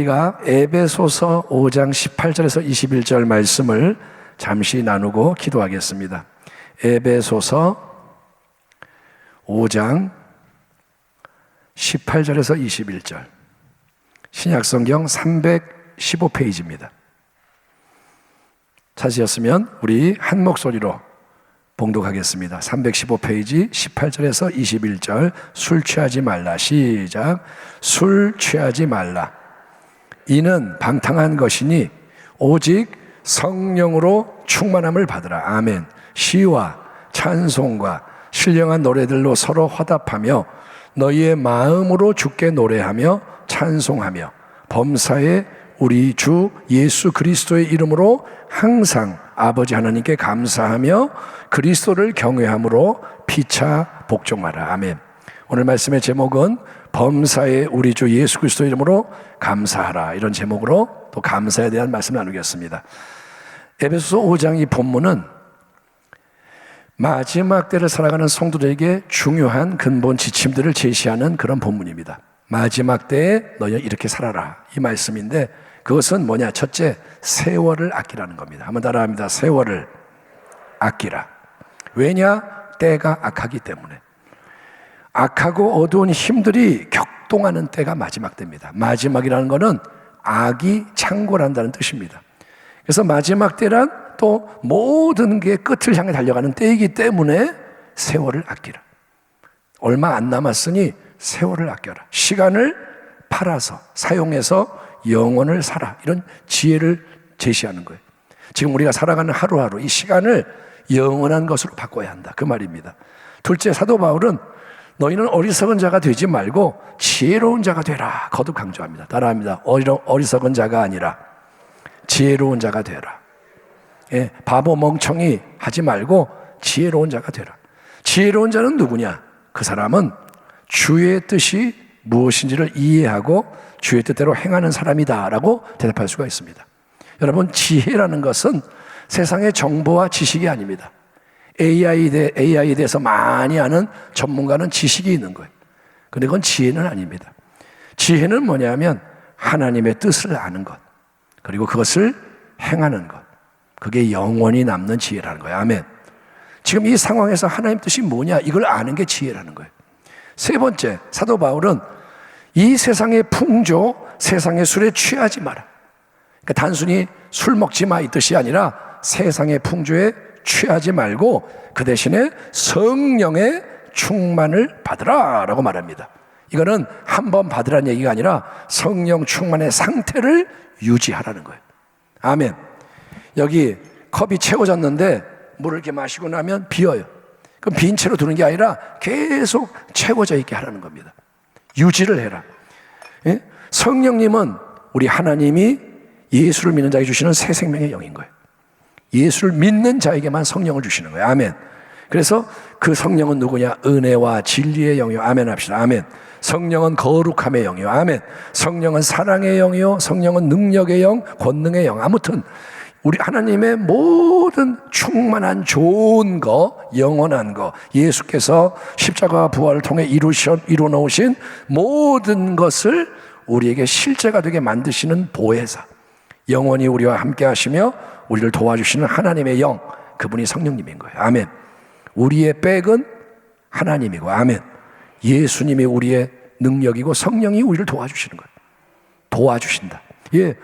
우리가 에베소서 5장 18절에서 21절 말씀을 잠시 나누고 기도하겠습니다. 에베소서 5장 18절에서 21절, 신약성경 315페이지입니다. 찾으셨으면 우리 한 목소리로 봉독하겠습니다. 315페이지 18절에서 21절. 술 취하지 말라. 시작. 술 취하지 말라. 이는 방탕한 것이니 오직 성령으로 충만함을 받으라. 아멘. 시와 찬송과 신령한 노래들로 서로 화답하며 너희의 마음으로 주께 노래하며 찬송하며 범사에 우리 주 예수 그리스도의 이름으로 항상 아버지 하나님께 감사하며 그리스도를 경외함으로 피차 복종하라. 아멘. 오늘 말씀의 제목은 범사에 우리 주 예수 그리스도의 이름으로 감사하라, 이런 제목으로 또 감사에 대한 말씀을 나누겠습니다. 에베소서 5장 이 본문은 마지막 때를 살아가는 성도들에게 중요한 근본 지침들을 제시하는 그런 본문입니다. 마지막 때에 너희 이렇게 살아라, 이 말씀인데 그것은 뭐냐? 첫째, 세월을 아끼라는 겁니다. 한번 따라합니다. 세월을 아끼라. 왜냐? 때가 악하기 때문에. 악하고 어두운 힘들이 격동하는 때가 마지막 때입니다. 마지막이라는 것은 악이 창궐한다는 뜻입니다. 그래서 마지막 때란 또 모든 게 끝을 향해 달려가는 때이기 때문에 세월을 아끼라. 얼마 안 남았으니 세월을 아껴라. 시간을 팔아서 사용해서 영혼을 살아, 이런 지혜를 제시하는 거예요. 지금 우리가 살아가는 하루하루 이 시간을 영원한 것으로 바꿔야 한다, 그 말입니다. 둘째, 사도 바울은 너희는 어리석은 자가 되지 말고 지혜로운 자가 되라, 거듭 강조합니다. 따라합니다. 어리석은 자가 아니라 지혜로운 자가 되라. 예, 바보 멍청이 하지 말고 지혜로운 자가 되라. 지혜로운 자는 누구냐? 그 사람은 주의 뜻이 무엇인지를 이해하고 주의 뜻대로 행하는 사람이다라고 대답할 수가 있습니다. 여러분, 지혜라는 것은 세상의 정보와 지식이 아닙니다. AI에 대해서 많이 아는 전문가는 지식이 있는 거예요. 그런데 그건 지혜는 아닙니다. 지혜는 뭐냐면 하나님의 뜻을 아는 것, 그리고 그것을 행하는 것, 그게 영원히 남는 지혜라는 거예요. 아멘. 지금 이 상황에서 하나님 뜻이 뭐냐, 이걸 아는 게 지혜라는 거예요. 세 번째, 사도 바울은 이 세상의 풍조, 세상의 술에 취하지 마라. 그러니까 단순히 술 먹지 마, 이 뜻이 아니라 세상의 풍조에 취하지 말고 그 대신에 성령의 충만을 받으라 라고 말합니다. 이거는 한번 받으라는 얘기가 아니라 성령 충만의 상태를 유지하라는 거예요. 아멘. 여기 컵이 채워졌는데 물을 이렇게 마시고 나면 비어요. 그럼 빈 채로 두는 게 아니라 계속 채워져 있게 하라는 겁니다. 유지를 해라. 예? 성령님은 우리 하나님이 예수를 믿는 자에게 주시는 새 생명의 영인 거예요. 예수를 믿는 자에게만 성령을 주시는 거예요. 아멘. 그래서 그 성령은 누구냐? 은혜와 진리의 영이요. 아멘 합시다. 아멘. 성령은 거룩함의 영이요. 아멘. 성령은 사랑의 영이요. 성령은 능력의 영, 권능의 영. 아무튼 우리 하나님의 모든 충만한 좋은 거, 영원한 거, 예수께서 십자가와 부활을 통해 이루어 놓으신 모든 것을 우리에게 실제가 되게 만드시는 보혜사, 영원히 우리와 함께 하시며 우리를 도와주시는 하나님의 영, 그분이 성령님인 거예요. 아멘. 우리의 백은 하나님이고, 아멘. 예수님이 우리의 능력이고 성령이 우리를 도와주시는 거예요. 도와주신다. 예.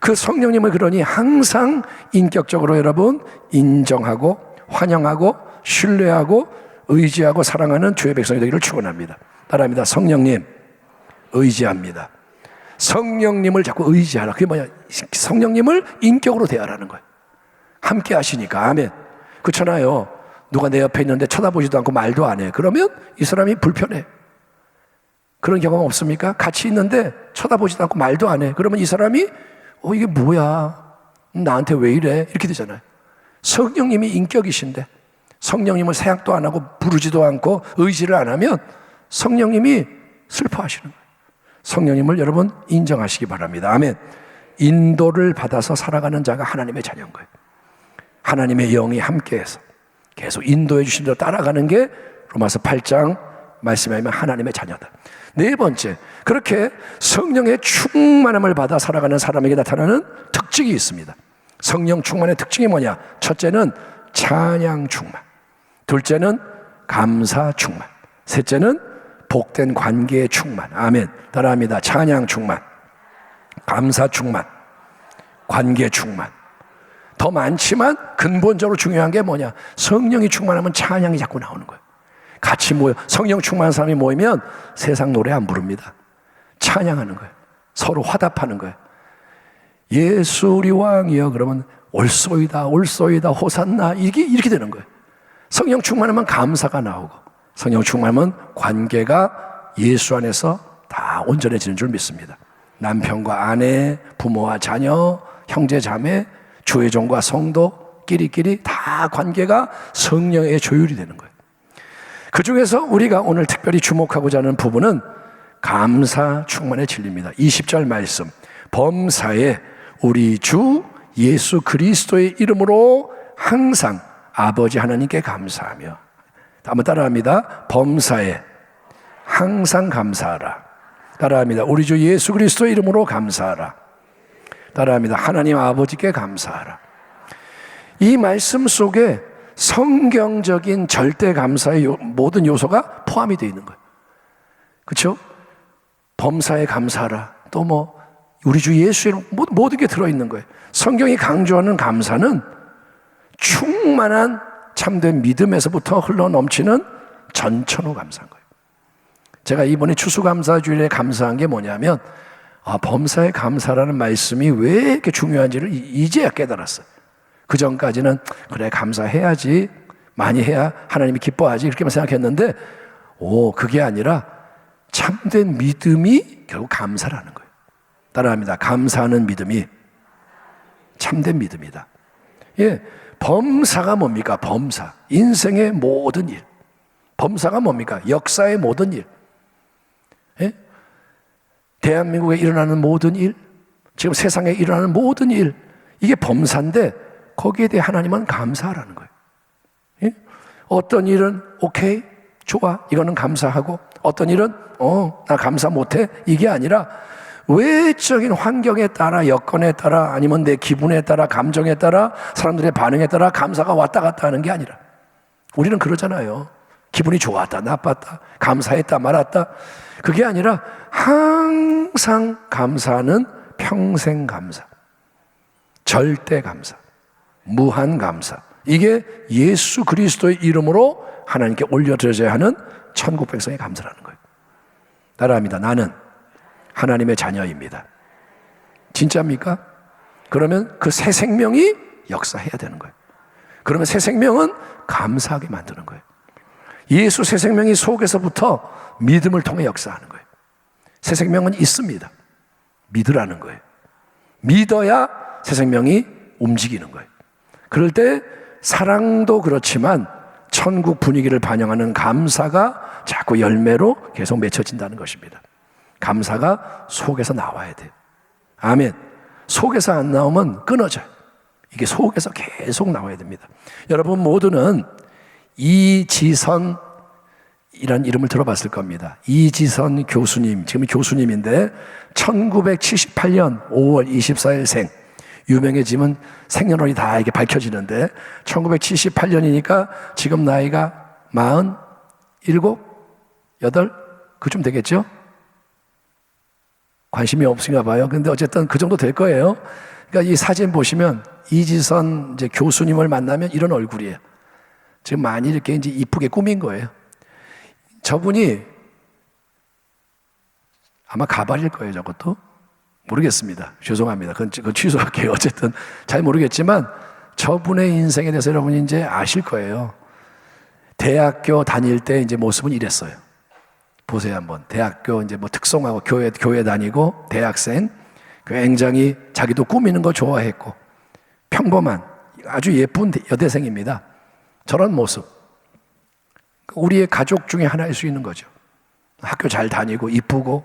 그 성령님을 그러니 항상 인격적으로 여러분 인정하고 환영하고 신뢰하고 의지하고 사랑하는 주의 백성이 되기를 축원합니다. 따라합니다. 성령님 의지합니다. 성령님을 자꾸 의지하라. 그게 뭐냐? 성령님을 인격으로 대하라는 거예요. 함께 하시니까. 아멘. 그렇잖아요. 누가 내 옆에 있는데 쳐다보지도 않고 말도 안 해. 그러면 이 사람이 불편해. 그런 경험 없습니까? 같이 있는데 쳐다보지도 않고 말도 안 해. 그러면 이 사람이 이게 뭐야? 나한테 왜 이래? 이렇게 되잖아요. 성령님이 인격이신데 성령님을 생각도 안 하고 부르지도 않고 의지를 안 하면 성령님이 슬퍼하시는 거예요. 성령님을 여러분 인정하시기 바랍니다. 아멘. 인도를 받아서 살아가는 자가 하나님의 자녀인 거예요. 하나님의 영이 함께해서 계속 인도해 주신 대로 따라가는 게 로마서 8장 말씀하면 하나님의 자녀다. 네 번째, 그렇게 성령의 충만함을 받아 살아가는 사람에게 나타나는 특징이 있습니다. 성령 충만의 특징이 뭐냐? 첫째는 찬양 충만, 둘째는 감사 충만, 셋째는 복된 관계의 충만. 아멘. 따라합니다. 찬양 충만, 감사 충만, 관계 충만. 더 많지만 근본적으로 중요한 게 뭐냐? 성령이 충만하면 찬양이 자꾸 나오는 거예요. 같이 모여, 성령 충만한 사람이 모이면 세상 노래 안 부릅니다. 찬양하는 거예요. 서로 화답하는 거예요. 예수 우리 왕이여 그러면 올소이다 올소이다 호산나, 이렇게 되는 거예요. 성령 충만하면 감사가 나오고, 성령 충만하면 관계가 예수 안에서 다 온전해지는 줄 믿습니다. 남편과 아내, 부모와 자녀, 형제 자매, 주의 종과 성도 끼리끼리 다 관계가 성령의 조율이 되는 거예요. 그 중에서 우리가 오늘 특별히 주목하고자 하는 부분은 감사 충만의 진리입니다. 20절 말씀, 범사에 우리 주 예수 그리스도의 이름으로 항상 아버지 하나님께 감사하며, 한번 따라합니다. 범사에 항상 감사하라. 따라합니다. 우리 주 예수 그리스도의 이름으로 감사하라. 따라합니다. 하나님 아버지께 감사하라. 이 말씀 속에 성경적인 절대 감사의 모든 요소가 포함이 되어 있는 거예요. 그렇죠? 범사에 감사하라. 또 뭐 우리 주 예수의 이름, 모든 게 들어있는 거예요. 성경이 강조하는 감사는 충만한 참된 믿음에서부터 흘러넘치는 전천후 감사인 거예요. 제가 이번에 추수감사주일에 감사한 게 뭐냐면, 범사에 감사라는 말씀이 왜 이렇게 중요한지를 이제야 깨달았어요. 그 전까지는 그래 감사해야지, 많이 해야 하나님이 기뻐하지, 이렇게만 생각했는데, 그게 아니라 참된 믿음이 결국 감사라는 거예요. 따라합니다. 감사하는 믿음이 참된 믿음이다. 예, 범사가 뭡니까? 범사, 인생의 모든 일. 범사가 뭡니까? 역사의 모든 일. 예? 대한민국에 일어나는 모든 일, 지금 세상에 일어나는 모든 일, 이게 범사인데 거기에 대해 하나님은 감사하라는 거예요. 예? 어떤 일은 오케이, 좋아, 이거는 감사하고, 어떤 일은 나 감사 못해, 이게 아니라 외적인 환경에 따라, 여건에 따라, 아니면 내 기분에 따라, 감정에 따라, 사람들의 반응에 따라 감사가 왔다 갔다 하는 게 아니라, 우리는 그러잖아요. 기분이 좋았다, 나빴다, 감사했다, 말았다. 그게 아니라 항상 감사하는 평생 감사, 절대 감사, 무한 감사. 이게 예수 그리스도의 이름으로 하나님께 올려드려야 하는 천국 백성의 감사라는 거예요. 따라합니다. 나는 하나님의 자녀입니다. 진짜입니까? 그러면 그 새 생명이 역사해야 되는 거예요. 그러면 새 생명은 감사하게 만드는 거예요. 예수 새 생명이 속에서부터 믿음을 통해 역사하는 거예요. 새 생명은 있습니다. 믿으라는 거예요. 믿어야 새 생명이 움직이는 거예요. 그럴 때 사랑도 그렇지만 천국 분위기를 반영하는 감사가 자꾸 열매로 계속 맺혀진다는 것입니다. 감사가 속에서 나와야 돼요. 아멘. 속에서 안 나오면 끊어져요. 이게 속에서 계속 나와야 됩니다. 여러분 모두는 이지선이란 이름을 들어봤을 겁니다. 이지선 교수님, 지금 교수님인데 1978년 5월 24일 생, 유명해지면 생년월일이 다 이렇게 밝혀지는데 1978년이니까 지금 나이가 47, 8 그쯤 되겠죠? 관심이 없으신가 봐요. 근데 어쨌든 그 정도 될 거예요. 그러니까 이 사진 보시면 이지선 이제 교수님을 만나면 이런 얼굴이에요. 지금 많이 이렇게 이제 이쁘게 꾸민 거예요. 저분이 아마 가발일 거예요, 저것도. 모르겠습니다. 죄송합니다. 그건 취소할게요. 어쨌든 잘 모르겠지만 저분의 인생에 대해서 여러분이 이제 아실 거예요. 대학교 다닐 때 이제 모습은 이랬어요. 보세요, 한번. 대학교 이제 뭐 특성하고 교회 다니고 대학생, 굉장히 자기도 꾸미는 거 좋아했고 평범한 아주 예쁜 여대생입니다. 저런 모습. 우리의 가족 중에 하나일 수 있는 거죠. 학교 잘 다니고 이쁘고,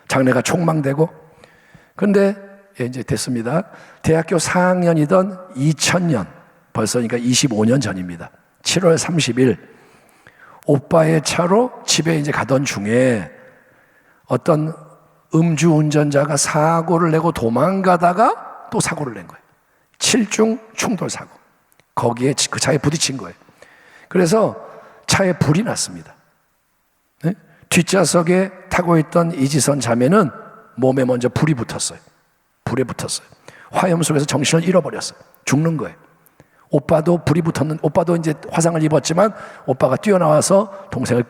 장래가 촉망되고. 그런데 이제 됐습니다. 대학교 4학년이던 2000년, 벌써 그러니까 25년 전입니다. 7월 30일 오빠의 차로 집에 이제 가던 중에 어떤 음주운전자가 사고를 내고 도망가다가 또 사고를 낸 거예요. 7중 충돌 사고. 거기에 그 차에 부딪힌 거예요. 그래서 차에 불이 났습니다. 네? 뒷좌석에 타고 있던 이지선 자매는 몸에 먼저 불이 붙었어요. 불에 붙었어요. 화염 속에서 정신을 잃어버렸어요. 죽는 거예요. 오빠도 불이 붙었는, 오빠도 이제 화상을 입었지만 오빠가 뛰어나와서 동생을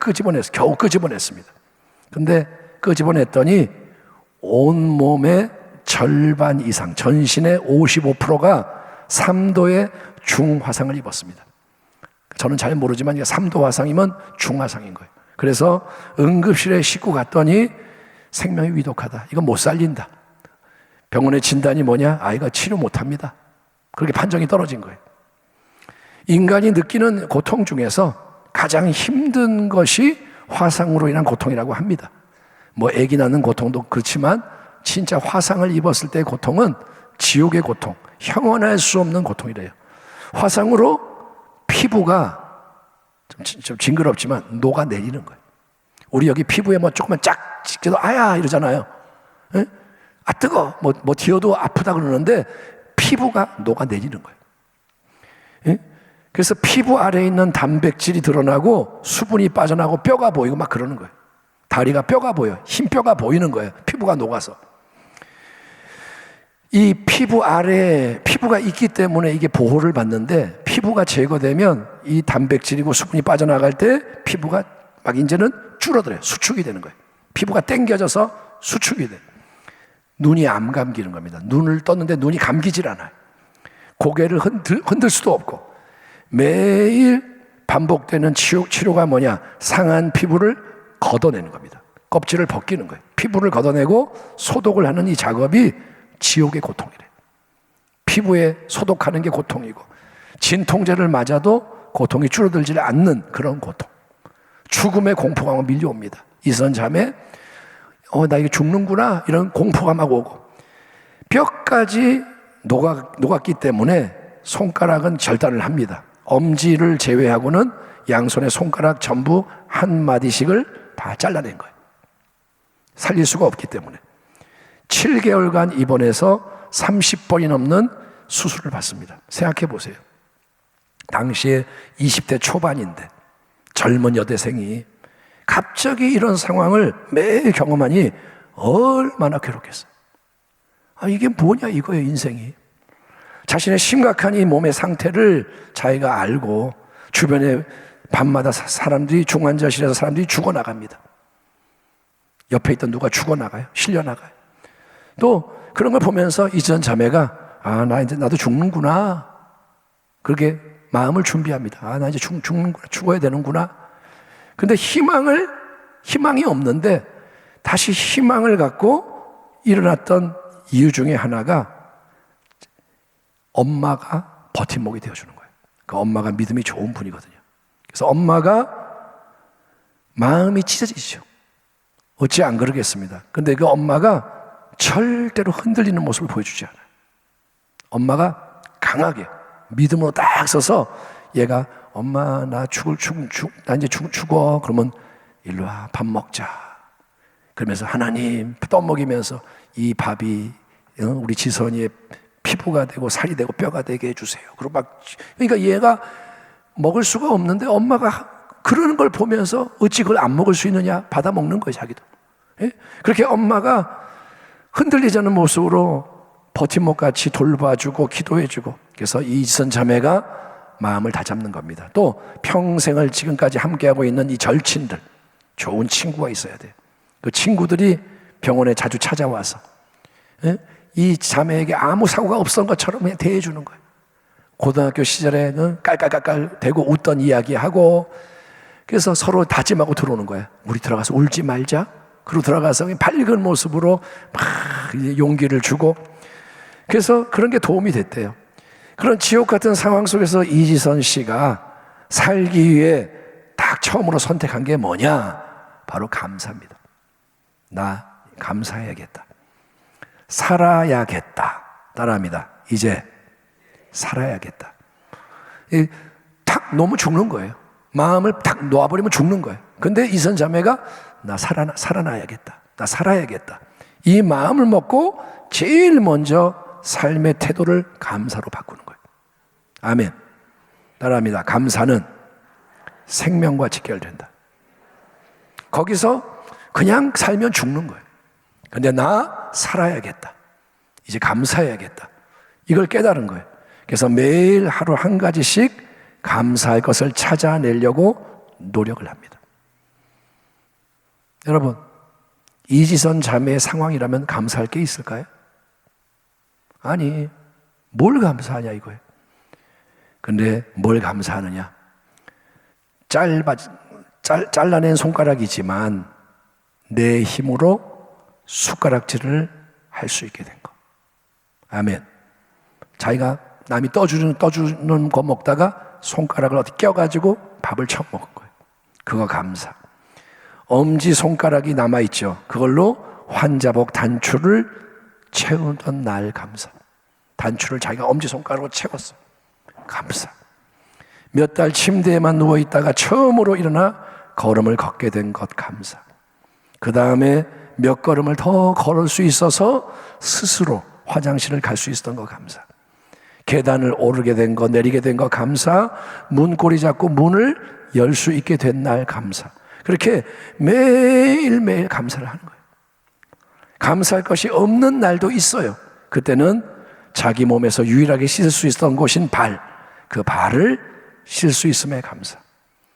겨우 끄집어냈습니다. 근데 끄집어냈더니 온몸의 절반 이상, 전신의 55%가 3도의 중화상을 입었습니다. 저는 잘 모르지만 3도 화상이면 중화상인 거예요. 그래서 응급실에 싣고 갔더니 생명이 위독하다. 이건 못 살린다. 병원의 진단이 뭐냐? 아이가 치료 못합니다. 그렇게 판정이 떨어진 거예요. 인간이 느끼는 고통 중에서 가장 힘든 것이 화상으로 인한 고통이라고 합니다. 뭐 아기 낳는 고통도 그렇지만 진짜 화상을 입었을 때의 고통은 지옥의 고통, 형언할 수 없는 고통이래요. 화상으로 피부가 좀 징그럽지만 녹아내리는 거예요. 우리 여기 피부에 뭐 조금만 짝 찍혀도 아야 이러잖아요. 에? 아 뜨거, 뭐 뒤어도 아프다 그러는데 피부가 녹아내리는 거예요. 에? 그래서 피부 아래에 있는 단백질이 드러나고 수분이 빠져나고 뼈가 보이고 막 그러는 거예요. 다리가 뼈가 보여요. 흰 뼈가 보이는 거예요. 피부가 녹아서. 이 피부 아래에 피부가 있기 때문에 이게 보호를 받는데 피부가 제거되면 이 단백질이고 수분이 빠져나갈 때 피부가 막 이제는 줄어들어요. 수축이 되는 거예요. 피부가 당겨져서 수축이 돼요. 눈이 안 감기는 겁니다. 눈을 떴는데 눈이 감기질 않아요. 고개를 흔들 수도 없고 매일 반복되는 치료가 뭐냐? 상한 피부를 걷어내는 겁니다. 껍질을 벗기는 거예요. 피부를 걷어내고 소독을 하는 이 작업이 지옥의 고통이래. 피부에 소독하는 게 고통이고 진통제를 맞아도 고통이 줄어들지 않는 그런 고통. 죽음의 공포가 밀려옵니다. 이선 자매, 나 이게 죽는구나 이런 공포가 막 오고 뼈까지 녹았기 때문에 손가락은 절단을 합니다. 엄지를 제외하고는 양손의 손가락 전부 한 마디씩을 다 잘라낸 거예요. 살릴 수가 없기 때문에 7개월간 입원해서 30번이 넘는 수술을 받습니다. 생각해 보세요. 당시에 20대 초반인데 젊은 여대생이 갑자기 이런 상황을 매일 경험하니 얼마나 괴롭겠어요. 이게 뭐냐 이거예요. 인생이. 자신의 심각한 이 몸의 상태를 자기가 알고 주변에 밤마다 사람들이 중환자실에서 사람들이 죽어나갑니다. 옆에 있던 누가 죽어나가요. 실려나가요. 또 그런 걸 보면서 이전 자매가 나 이제 나도 죽는구나. 그렇게 마음을 준비합니다. 나 이제 죽는구나. 죽어야 되는구나. 근데 희망이 없는데 다시 희망을 갖고 일어났던 이유 중에 하나가 엄마가 버팀목이 되어주는 거예요. 그 엄마가 믿음이 좋은 분이거든요. 그래서 엄마가 마음이 찢어지죠. 어찌 안 그러겠습니다. 근데 그 엄마가 절대로 흔들리는 모습을 보여주지 않아요. 엄마가 강하게 믿음으로 딱 서서 얘가 엄마 나 이제 죽어. 그러면 일로 와 밥 먹자. 그러면서 하나님 떠먹이면서 이 밥이 우리 지선이의 피부가 되고 살이 되고 뼈가 되게 해주세요. 그러니까 얘가 먹을 수가 없는데 엄마가 그러는 걸 보면서 어찌 그걸 안 먹을 수 있느냐 받아 먹는 거예요. 자기도. 예? 그렇게 엄마가 흔들리지 않는 모습으로 버팀목같이 돌봐주고 기도해주고 그래서 이지선 자매가 마음을 다잡는 겁니다. 또 평생을 지금까지 함께하고 있는 이 절친들 좋은 친구가 있어야 돼요. 그 친구들이 병원에 자주 찾아와서 이 자매에게 아무 사고가 없었던 것처럼 그냥 대해주는 거예요. 고등학교 시절에는 깔깔깔깔 대고 웃던 이야기하고 그래서 서로 다짐하고 들어오는 거예요. 우리 들어가서 울지 말자. 그리고 들어가서 밝은 모습으로 막 용기를 주고 그래서 그런 게 도움이 됐대요. 그런 지옥 같은 상황 속에서 이지선 씨가 살기 위해 딱 처음으로 선택한 게 뭐냐? 바로 감사입니다. 나 감사해야겠다. 살아야겠다. 따라합니다. 이제 살아야겠다. 딱 너무 죽는 거예요. 마음을 탁 놓아버리면 죽는 거예요. 근데 이선 자매가 나 살아나야겠다. 나 살아야겠다. 이 마음을 먹고 제일 먼저 삶의 태도를 감사로 바꾸는 거예요. 아멘. 따라합니다. 감사는 생명과 직결된다. 거기서 그냥 살면 죽는 거예요. 근데 나 살아야겠다. 이제 감사해야겠다. 이걸 깨달은 거예요. 그래서 매일 하루 한 가지씩 감사할 것을 찾아내려고 노력을 합니다. 여러분, 이지선 자매의 상황이라면 감사할 게 있을까요? 아니, 뭘 감사하냐 이거예요. 근데 뭘 감사하느냐? 잘라낸 손가락이지만 내 힘으로 숟가락질을 할 수 있게 된 거. 아멘. 자기가 남이 떠주는 거 먹다가 손가락을 어디 껴가지고 밥을 처먹은 거예요. 그거 감사. 엄지 손가락이 남아있죠. 그걸로 환자복 단추를 채우던 날 감사. 단추를 자기가 엄지손가락으로 채웠어. 감사. 몇 달 침대에만 누워있다가 처음으로 일어나 걸음을 걷게 된 것 감사. 그 다음에 몇 걸음을 더 걸을 수 있어서 스스로 화장실을 갈 수 있었던 것 감사. 계단을 오르게 된 것, 내리게 된 것 감사. 문고리 잡고 문을 열 수 있게 된 날 감사. 그렇게 매일매일 감사를 하는 거예요. 감사할 것이 없는 날도 있어요. 그때는 자기 몸에서 유일하게 씻을 수 있었던 곳인 발, 그 발을 쉴 수 있음에 감사.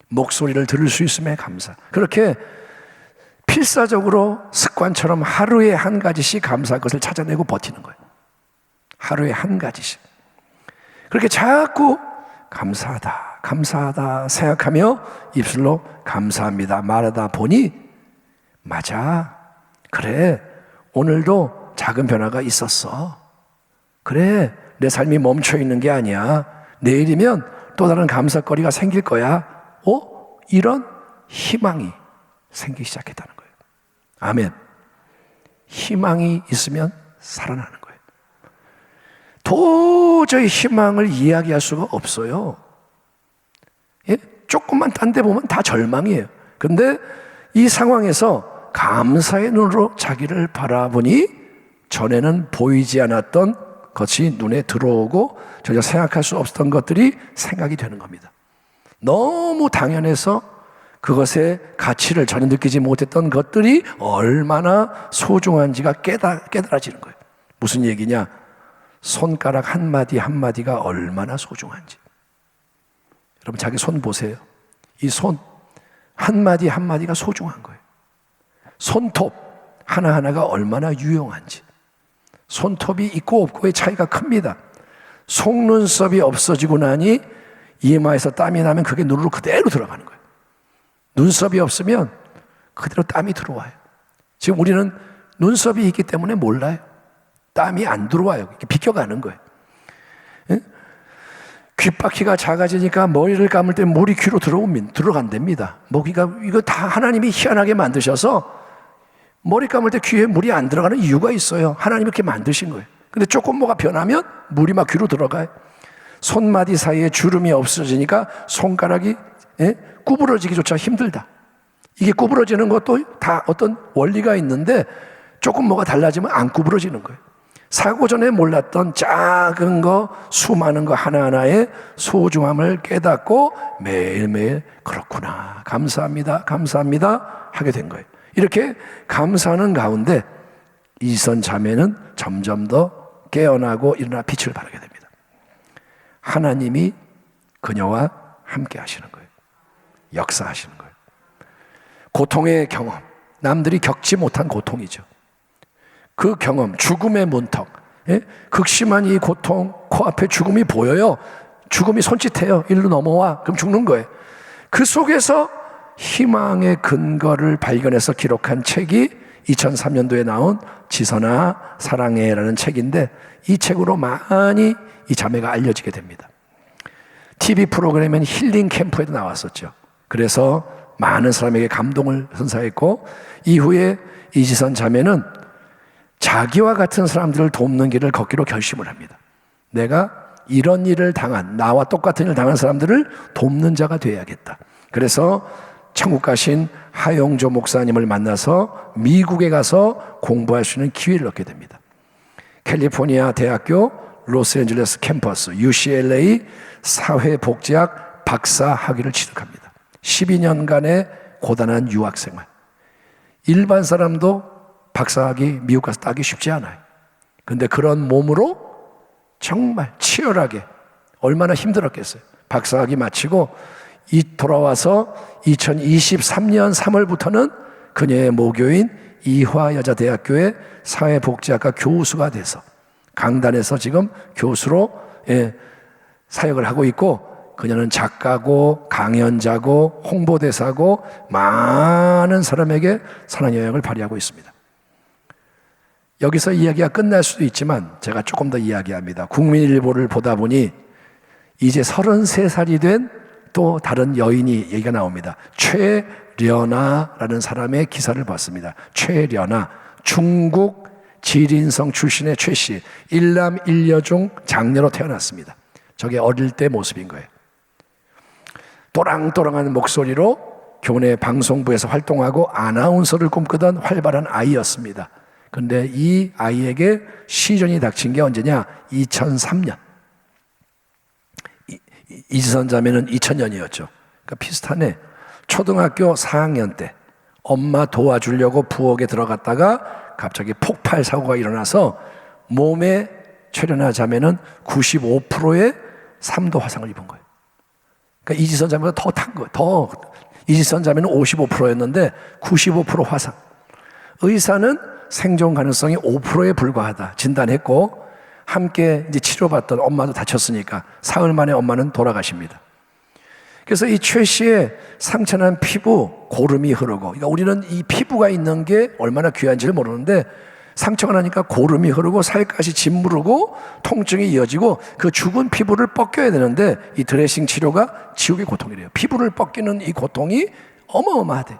목소리를 들을 수 있음에 감사. 그렇게 필사적으로 습관처럼 하루에 한 가지씩 감사할 것을 찾아내고 버티는 거예요. 하루에 한 가지씩. 그렇게 자꾸 감사하다, 감사하다 생각하며 입술로 감사합니다 말하다 보니 맞아. 그래. 오늘도 작은 변화가 있었어. 그래. 내 삶이 멈춰 있는 게 아니야. 내일이면 또 다른 감사거리가 생길 거야. 이런 희망이 생기기 시작했다는 거예요. 아멘. 희망이 있으면 살아나는 거예요. 도저히 희망을 이야기할 수가 없어요. 예? 조금만 딴 데 보면 다 절망이에요. 근데 이 상황에서 감사의 눈으로 자기를 바라보니 전에는 보이지 않았던 것이 눈에 들어오고 전혀 생각할 수 없었던 것들이 생각이 되는 겁니다. 너무 당연해서 그것의 가치를 전혀 느끼지 못했던 것들이 얼마나 소중한지가 깨달아지는 거예요. 무슨 얘기냐? 손가락 한마디 한마디가 얼마나 소중한지. 여러분 자기 손 보세요. 이 손 한마디 한마디가 소중한 거예요. 손톱 하나하나가 얼마나 유용한지. 손톱이 있고 없고의 차이가 큽니다. 속눈썹이 없어지고 나니 이마에서 땀이 나면 그게 눈으로 그대로 들어가는 거예요. 눈썹이 없으면 그대로 땀이 들어와요. 지금 우리는 눈썹이 있기 때문에 몰라요. 땀이 안 들어와요. 이렇게 비껴가는 거예요. 예? 귓바퀴가 작아지니까 머리를 감을 때 물이 귀로 들어간답니다. 이거 다 하나님이 희한하게 만드셔서 머리 감을 때 귀에 물이 안 들어가는 이유가 있어요. 하나님이 이렇게 만드신 거예요. 근데 조금 뭐가 변하면 물이 막 귀로 들어가요. 손마디 사이에 주름이 없어지니까 손가락이 구부러지기조차 힘들다. 이게 구부러지는 것도 다 어떤 원리가 있는데 조금 뭐가 달라지면 안 구부러지는 거예요. 사고 전에 몰랐던 작은 거, 수많은 거 하나하나의 소중함을 깨닫고 매일매일 그렇구나, 감사합니다, 감사합니다 하게 된 거예요. 이렇게 감사하는 가운데 이선 자매는 점점 더 깨어나고 일어나 빛을 발하게 됩니다. 하나님이 그녀와 함께 하시는 거예요. 역사하시는 거예요. 고통의 경험, 남들이 겪지 못한 고통이죠. 그 경험, 죽음의 문턱, 극심한 이 고통, 코앞에 죽음이 보여요. 죽음이 손짓해요. 일로 넘어와. 그럼 죽는 거예요. 그 속에서 희망의 근거를 발견해서 기록한 책이 2003년도에 나온 지선아 사랑해라는 책인데, 이 책으로 많이 이 자매가 알려지게 됩니다. TV 프로그램엔 힐링 캠프에도 나왔었죠. 그래서 많은 사람에게 감동을 선사했고, 이후에 이지선 자매는 자기와 같은 사람들을 돕는 길을 걷기로 결심을 합니다. 내가 이런 일을 당한, 나와 똑같은 일을 당한 사람들을 돕는 자가 되어야겠다. 그래서 천국 가신 하용조 목사님을 만나서 미국에 가서 공부할 수 있는 기회를 얻게 됩니다. 캘리포니아 대학교 로스앤젤레스 캠퍼스 UCLA 사회복지학 박사 학위를 취득합니다. 12년간의 고단한 유학생활. 일반 사람도 박사학위 미국 가서 따기 쉽지 않아요. 근데 그런 몸으로 정말 치열하게 얼마나 힘들었겠어요. 박사학위 마치고 돌아와서 2023년 3월부터는 그녀의 모교인 이화여자대학교의 사회복지학과 교수가 돼서 강단에서 지금 교수로 사역을 하고 있고, 그녀는 작가고 강연자고 홍보대사고 많은 사람에게 선한 영향을 발휘하고 있습니다. 여기서 이야기가 끝날 수도 있지만 제가 조금 더 이야기합니다. 국민일보를 보다 보니 이제 33살이 된 또 다른 여인이 얘기가 나옵니다. 최련아라는 사람의 기사를 봤습니다. 최련아, 중국 지린성 출신의 최 씨, 일남 일녀 중 장녀로 태어났습니다. 저게 어릴 때 모습인 거예요. 또랑또랑한 목소리로 교내 방송부에서 활동하고 아나운서를 꿈꾸던 활발한 아이였습니다. 그런데 이 아이에게 시련이 닥친 게 언제냐? 2003년. 이지선 자매는 2000년이었죠. 그러니까 비슷하네. 초등학교 4학년 때 엄마 도와주려고 부엌에 들어갔다가 갑자기 폭발 사고가 일어나서 몸에 최련아 자매는 95%의 3도 화상을 입은 거예요. 그러니까 이지선 자매가 더 탄 거예요. 이지선 자매는 55%였는데 95% 화상. 의사는 생존 가능성이 5%에 불과하다 진단했고, 함께 이제 치료받던 엄마도 다쳤으니까 사흘 만에 엄마는 돌아가십니다. 그래서 이 최 씨의 상처난 피부, 고름이 흐르고, 그러니까 우리는 이 피부가 있는 게 얼마나 귀한지를 모르는데 상처가 나니까 고름이 흐르고 살갗이 짓무르고 통증이 이어지고 그 죽은 피부를 벗겨야 되는데 이 드레싱 치료가 지옥의 고통이래요. 피부를 벗기는 이 고통이 어마어마하대.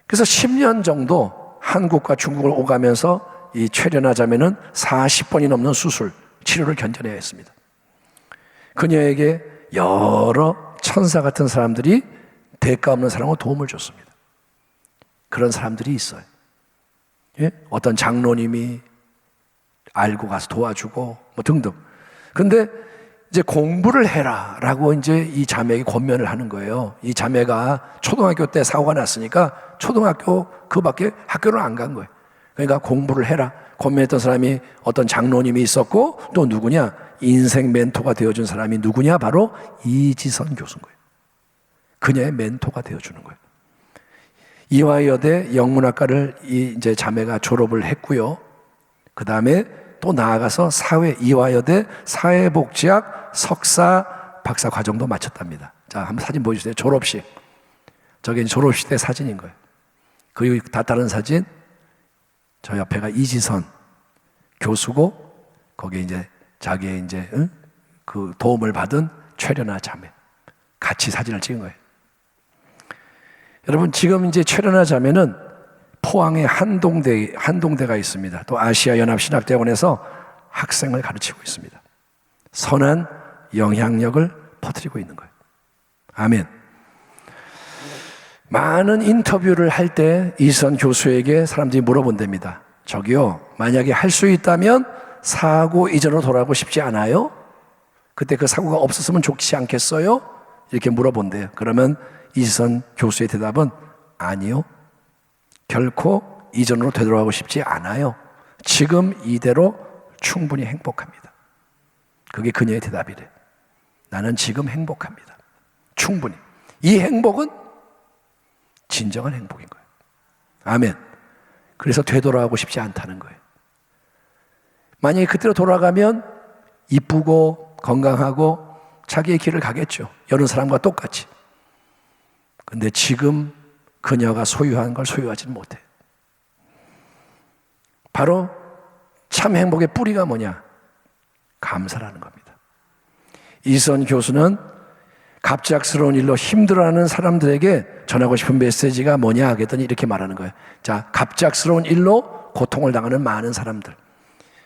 그래서 10년 정도 한국과 중국을 오가면서 이 최련아 자매는 40번이 넘는 수술, 치료를 견뎌내야 했습니다. 그녀에게 여러 천사 같은 사람들이 대가 없는 사랑과 도움을 줬습니다. 그런 사람들이 있어요. 예? 어떤 장로님이 알고 가서 도와주고 뭐 등등. 근데 이제 공부를 해라라고 이제 이 자매에게 권면을 하는 거예요. 이 자매가 초등학교 때 사고가 났으니까 초등학교 그 밖에 학교를 안 간 거예요. 그러니까 공부를 해라. 권면했던 사람이 어떤 장로님이 있었고, 또 누구냐? 인생 멘토가 되어준 사람이 누구냐? 바로 이지선 교수인 거예요. 그녀의 멘토가 되어주는 거예요. 이화여대 영문학과를 이제 자매가 졸업을 했고요. 그 다음에 또 나아가서 이화여대 사회복지학 석사 박사 과정도 마쳤답니다. 자, 한번 사진 보여주세요. 졸업식. 저게 졸업식 때 사진인 거예요. 그리고 다 다른 사진. 저 옆에가 이지선 교수고, 거기에 이제 자기의 이제 그 도움을 받은 최련아 자매 같이 사진을 찍은 거예요. 여러분, 지금 이제 최련아 자매는 포항에 한동대가 있습니다. 또 아시아연합신학대학원에서 학생을 가르치고 있습니다. 선한 영향력을 퍼뜨리고 있는 거예요. 아멘. 많은 인터뷰를 할 때 이지선 교수에게 사람들이 물어본답니다. 저기요, 만약에 할 수 있다면 사고 이전으로 돌아가고 싶지 않아요? 그때 그 사고가 없었으면 좋지 않겠어요? 이렇게 물어본대요. 그러면 이지선 교수의 대답은 아니요. 결코 이전으로 되돌아가고 싶지 않아요. 지금 이대로 충분히 행복합니다. 그게 그녀의 대답이래. 나는 지금 행복합니다. 충분히. 이 행복은 진정한 행복인 거예요. 아멘. 그래서 되돌아가고 싶지 않다는 거예요. 만약에 그때로 돌아가면 이쁘고 건강하고 자기의 길을 가겠죠. 여러 사람과 똑같이. 근데 지금 그녀가 소유한 걸 소유하지는 못해. 바로 참 행복의 뿌리가 뭐냐? 감사라는 겁니다. 이지선 교수는 갑작스러운 일로 힘들어하는 사람들에게 전하고 싶은 메시지가 뭐냐 하겠더니 이렇게 말하는 거예요. 자, 갑작스러운 일로 고통을 당하는 많은 사람들.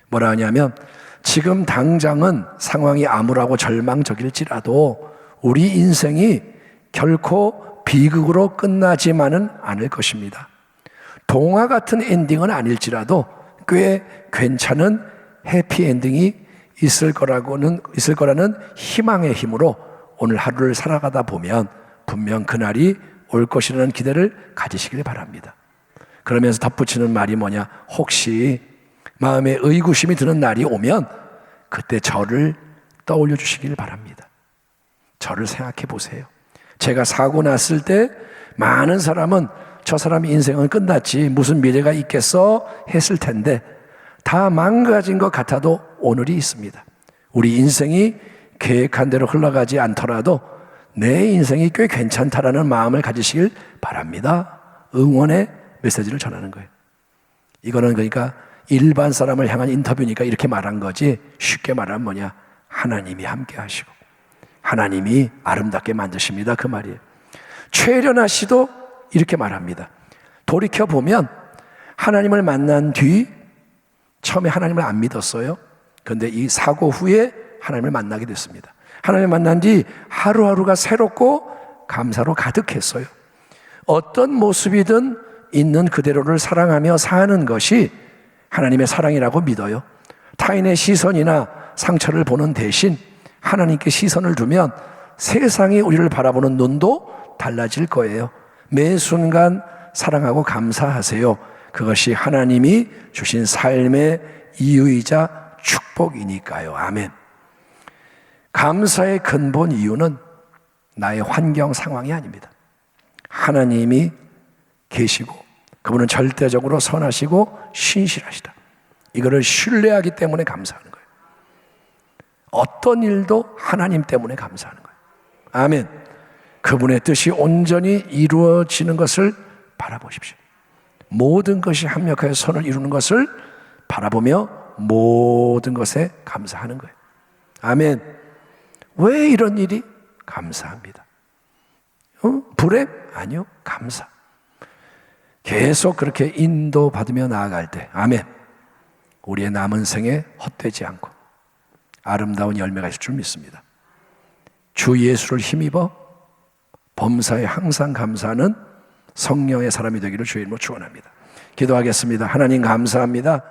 뭐라 하냐면, 지금 당장은 상황이 암울하고 절망적일지라도 우리 인생이 결코 비극으로 끝나지만은 않을 것입니다. 동화 같은 엔딩은 아닐지라도 꽤 괜찮은 해피엔딩이 있을 거라는 희망의 힘으로 오늘 하루를 살아가다 보면 분명 그날이 올 것이라는 기대를 가지시길 바랍니다. 그러면서 덧붙이는 말이 뭐냐? 혹시 마음에 의구심이 드는 날이 오면 그때 저를 떠올려 주시길 바랍니다. 저를 생각해 보세요. 제가 사고 났을 때 많은 사람은 저 사람의 인생은 끝났지 무슨 미래가 있겠어 했을 텐데 다 망가진 것 같아도 오늘이 있습니다. 우리 인생이 계획한 대로 흘러가지 않더라도 내 인생이 꽤 괜찮다라는 마음을 가지시길 바랍니다. 응원의 메시지를 전하는 거예요. 이거는 그러니까 일반 사람을 향한 인터뷰니까 이렇게 말한 거지, 쉽게 말하면 뭐냐? 하나님이 함께 하시고 하나님이 아름답게 만드십니다, 그 말이에요. 최련아 씨도 이렇게 말합니다. 돌이켜보면 하나님을 만난 뒤 처음에 하나님을 안 믿었어요. 그런데 이 사고 후에 하나님을 만나게 됐습니다. 하나님을 만난 뒤 하루하루가 새롭고 감사로 가득했어요. 어떤 모습이든 있는 그대로를 사랑하며 사는 것이 하나님의 사랑이라고 믿어요. 타인의 시선이나 상처를 보는 대신 하나님께 시선을 두면 세상이 우리를 바라보는 눈도 달라질 거예요. 매 순간 사랑하고 감사하세요. 그것이 하나님이 주신 삶의 이유이자 축복이니까요. 아멘. 감사의 근본 이유는 나의 환경 상황이 아닙니다. 하나님이 계시고 그분은 절대적으로 선하시고 신실하시다. 이거를 신뢰하기 때문에 감사하는 거예요. 어떤 일도 하나님 때문에 감사하는 거예요. 아멘. 그분의 뜻이 온전히 이루어지는 것을 바라보십시오. 모든 것이 합력하여 선을 이루는 것을 바라보며 모든 것에 감사하는 거예요. 아멘. 왜 이런 일이? 감사합니다. 불행? 아니요. 감사. 계속 그렇게 인도받으며 나아갈 때 아멘. 우리의 남은 생에 헛되지 않고 아름다운 열매가 있을 줄 믿습니다. 주 예수를 힘입어 범사에 항상 감사하는 성령의 사람이 되기를 주의 이름으로 축원합니다. 기도하겠습니다. 하나님 감사합니다.